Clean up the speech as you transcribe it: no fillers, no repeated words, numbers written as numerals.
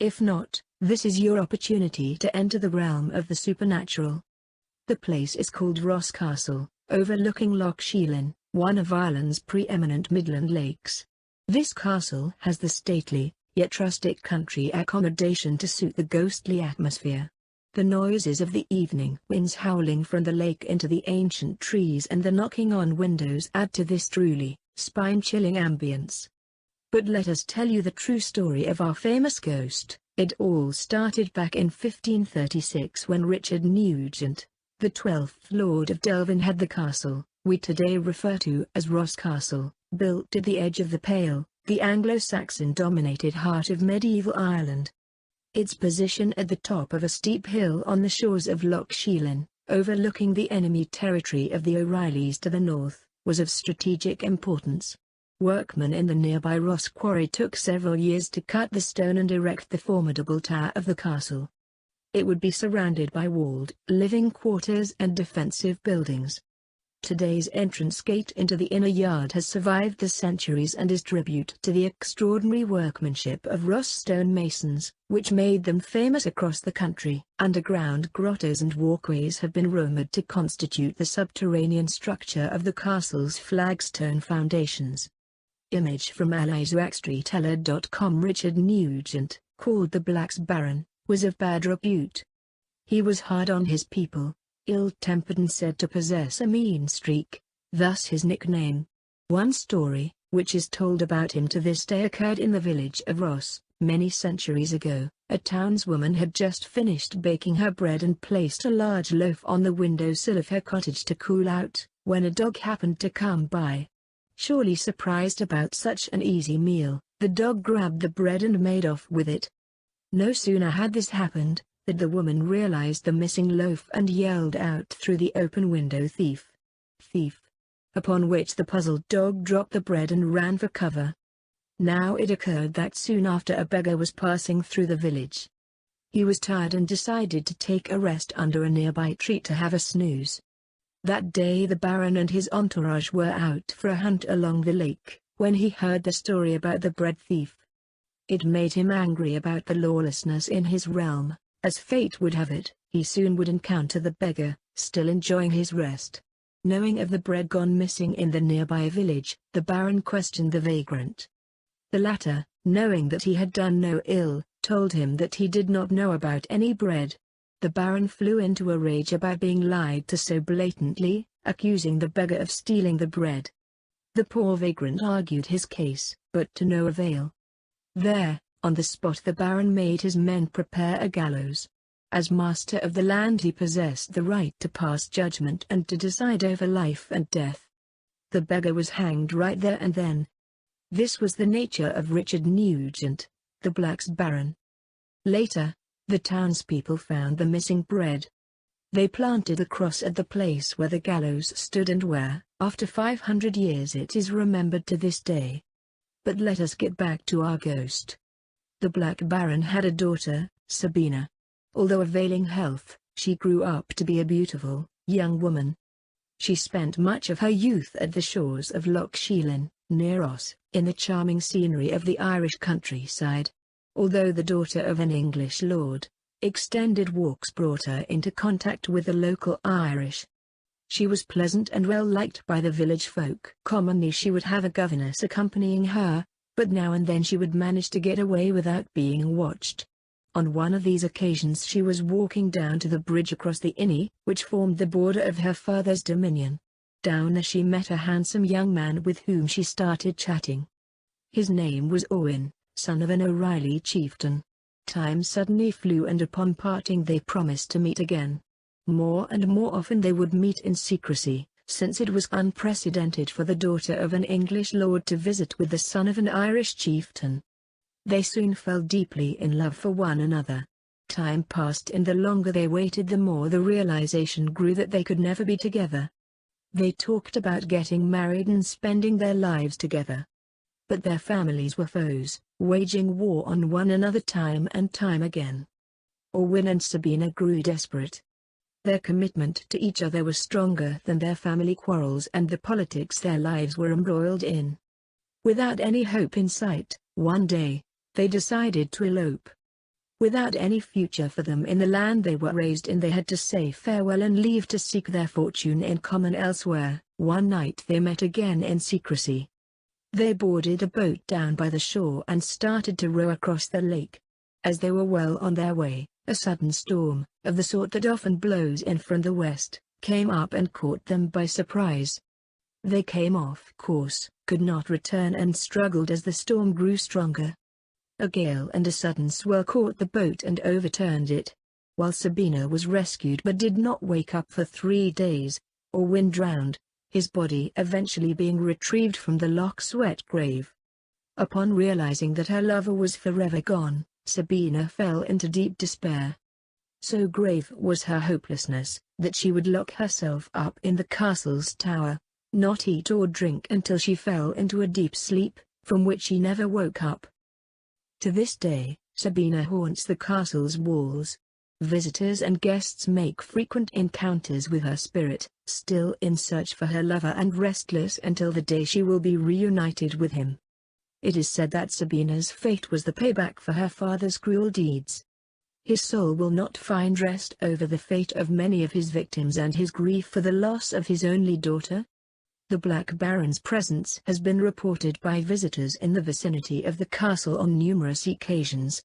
If not, this is your opportunity to enter the realm of the supernatural. The place is called Ross Castle, overlooking Loch Sheelin, one of Ireland's preeminent Midland lakes. This castle has the stately, yet rustic country accommodation to suit the ghostly atmosphere. The noises of the evening winds howling from the lake into the ancient trees and the knocking on windows add to this truly spine-chilling ambience. But let us tell you the true story of our famous ghost. It all started back in 1536 when Richard Nugent, the 12th Lord of Delvin, had the castle we today refer to as Ross Castle, built at the edge of the Pale, the Anglo-Saxon-dominated heart of medieval Ireland. Its position at the top of a steep hill on the shores of Loch Sheelin, overlooking the enemy territory of the O'Reillys to the north, was of strategic importance. Workmen in the nearby Ross quarry took several years to cut the stone and erect the formidable tower of the castle. It would be surrounded by walled living quarters and defensive buildings. Today's entrance gate into the inner yard has survived the centuries and is tribute to the extraordinary workmanship of Ross stone masons, which made them famous across the country. Underground grottos and walkways have been rumored to constitute the subterranean structure of the castle's flagstone foundations. Image from AlliesWaxStreetEller.com. Richard Nugent, called the Black Baron, was of bad repute. He was hard on his people, ill-tempered and said to possess a mean streak, thus his nickname. One story, which is told about him to this day, occurred in the village of Ross. Many centuries ago, a townswoman had just finished baking her bread and placed a large loaf on the windowsill of her cottage to cool out, when a dog happened to come by. Surely surprised about such an easy meal, the dog grabbed the bread and made off with it. No sooner had this happened, than the woman realized the missing loaf and yelled out through the open window, "Thief! Thief!" Upon which the puzzled dog dropped the bread and ran for cover. Now it occurred that soon after a beggar was passing through the village. He was tired and decided to take a rest under a nearby tree to have a snooze. That day the Baron and his entourage were out for a hunt along the lake, when he heard the story about the bread thief. It made him angry about the lawlessness in his realm. As fate would have it, he soon would encounter the beggar, still enjoying his rest. Knowing of the bread gone missing in the nearby village, the Baron questioned the vagrant. The latter, knowing that he had done no ill, told him that he did not know about any bread. The Baron flew into a rage about being lied to so blatantly, accusing the beggar of stealing the bread. The poor vagrant argued his case, but to no avail. There, on the spot, the Baron made his men prepare a gallows. As master of the land he possessed the right to pass judgment and to decide over life and death. The beggar was hanged right there and then. This was the nature of Richard Nugent, the Black Baron. Later, the townspeople found the missing bread. They planted a cross at the place where the gallows stood and where, after 500 years, it is remembered to this day. But let us get back to our ghost. The Black Baron had a daughter, Sabina. Although of ailing health, she grew up to be a beautiful, young woman. She spent much of her youth at the shores of Loch Sheelin, near Ross, in the charming scenery of the Irish countryside. Although the daughter of an English lord, extended walks brought her into contact with the local Irish. She was pleasant and well liked by the village folk. Commonly she would have a governess accompanying her, but now and then she would manage to get away without being watched. On one of these occasions she was walking down to the bridge across the Inny, which formed the border of her father's dominion. Down there she met a handsome young man with whom she started chatting. His name was Owen, son of an O'Reilly chieftain. Time suddenly flew, and upon parting they promised to meet again. More and more often they would meet in secrecy, since it was unprecedented for the daughter of an English lord to visit with the son of an Irish chieftain. They soon fell deeply in love for one another. Time passed, and the longer they waited the more the realization grew that they could never be together. They talked about getting married and spending their lives together. But their families were foes, waging war on one another time and time again. Owen and Sabina grew desperate. Their commitment to each other was stronger than their family quarrels and the politics their lives were embroiled in. Without any hope in sight, one day, they decided to elope. Without any future for them in the land they were raised in, they had to say farewell and leave to seek their fortune in common elsewhere. One night they met again in secrecy. They boarded a boat down by the shore and started to row across the lake. As they were well on their way, a sudden storm, of the sort that often blows in from the west, came up and caught them by surprise. They came off course, could not return, and struggled as the storm grew stronger. A gale and a sudden swell caught the boat and overturned it. While Sabina was rescued but did not wake up for 3 days, Orwin drowned, his body eventually being retrieved from the Loch Swet grave. Upon realizing that her lover was forever gone, Sabina fell into deep despair. So grave was her hopelessness, that she would lock herself up in the castle's tower, not eat or drink until she fell into a deep sleep, from which she never woke up. To this day, Sabina haunts the castle's walls. Visitors and guests make frequent encounters with her spirit, still in search for her lover and restless until the day she will be reunited with him. It is said that Sabina's fate was the payback for her father's cruel deeds. His soul will not find rest over the fate of many of his victims and his grief for the loss of his only daughter. The Black Baron's presence has been reported by visitors in the vicinity of the castle on numerous occasions.